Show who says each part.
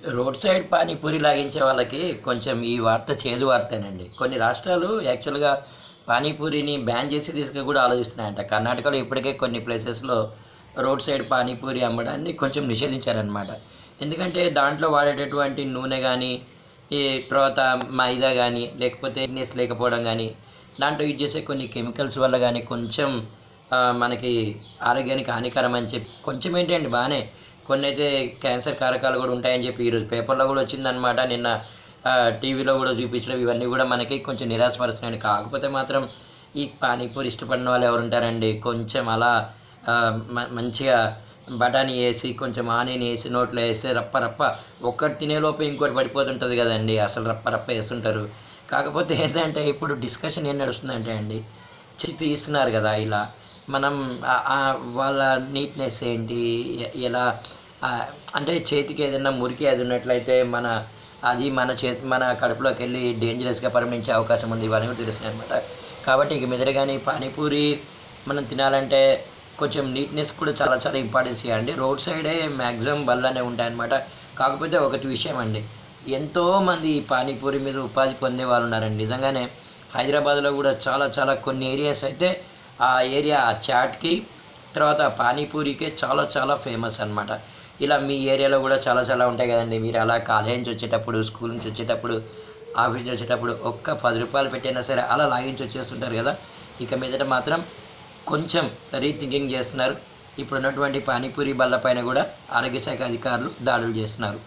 Speaker 1: Road side panipuri లాగించే వాళ్ళకి కొంచెం ఈ వార్త చేదు వార్తేనండి. కొన్ని రాష్ట్రాలు యాక్చువల్‌గా పానీపూరిని బ్యాన్ చేసి కూడా ఆలోచిస్తున్నాయంట. కర్ణాటకలో ఇప్పటికే కొన్ని ప్లేసెస్‌లో రోడ్ సైడ్ పానీపూరి అమ్మడాన్ని కొంచెం నిషేధించారనమాట. ఎందుకంటే దాంట్లో వాడేటటువంటి నూనె గానీ, ఈ తర్వాత మైదా గానీ, లేకపోతే నీట్‌నెస్ లేకపోవడం గానీ, దాంట్లో యూజ్ చేసే కొన్ని కెమికల్స్ వల్ల గానీ కొంచెం మనకి ఆరోగ్యానికి హానికరం అని చెప్పి కొంచెం ఏంటండి బానే కొన్నైతే క్యాన్సర్ కారకాలు కూడా ఉంటాయని చెప్పి ఈరోజు పేపర్‌లో కూడా వచ్చిందనమాట. నిన్న టీవీలో కూడా చూపించడం ఇవన్నీ కూడా మనకి కొంచెం నిరాశపరుస్తున్నాయండి. కాకపోతే మాత్రం ఈ పానీపూరి ఇష్టపడిన వాళ్ళు ఎవరుంటారండి? కొంచెం అలా మంచిగా బఠానీ ఏసి, కొంచెం ఆనియన్ ఏసి, నోట్లో ఏసి రప్ప రప్ప ఒక్కటి తినేలోపు ఇంకోటి పడిపోతుంటుంది కదండీ! అసలు రప్ప రప్ప ఏస్తుంటారు. కాకపోతే ఏంటంటే ఇప్పుడు డిస్కషన్ ఏం నడుస్తుందంటే అండి, తీస్తున్నారు కదా ఇలా మనం వాళ్ళ నీట్‌నెస్ ఏంటి? ఎలా అంటే చేతికి ఏదైనా మురికి అది ఉన్నట్లయితే అది మన కడుపులోకెళ్ళి డేంజరస్‌గా పరిగణించే అవకాశం ఉంది. ఇవన్నీ కూడా తెలుస్తున్నాయనమాట. కాబట్టి ఇక మీదట గానీ పానీపూరి మనం తినాలంటే కొంచెం నీట్‌నెస్ కూడా చాలా చాలా ఇంపార్టెన్స్ ఇయ్యాలండి. రోడ్ సైడే మ్యాక్సిమం బళ్ళనే ఉంటాయన్నమాట. కాకపోతే ఒకటి విషయం అండి, ఎంతోమంది ఈ పానీపూరి మీద ఉపాధి పొందే వాళ్ళు ఉన్నారండి. నిజంగానే హైదరాబాద్‌లో కూడా చాలా చాలా కొన్ని ఏరియాస్ అయితే ఆ ఏరియా ఆ చాట్‌కి, తర్వాత పానీపూరికే చాలా చాలా ఫేమస్ అనమాట. ఇలా మీ ఏరియాలో కూడా చాలా చాలా ఉంటాయి కదండీ! మీరు అలా కాలేజీ నుంచి వచ్చేటప్పుడు, స్కూల్ నుంచి వచ్చేటప్పుడు, ఆఫీస్ నుంచి వచ్చేటప్పుడు ఒక్క రూ. 10 పెట్టైనా సరే అలా లాగించి వచ్చేస్తుంటారు కదా! ఇక మీదట మాత్రం కొంచెం రీథింకింగ్ చేస్తున్నారు. ఇప్పుడున్నటువంటి పానీపూరి బళ్ళపైన కూడా ఆరోగ్య శాఖ అధికారులు దాడులు చేస్తున్నారు.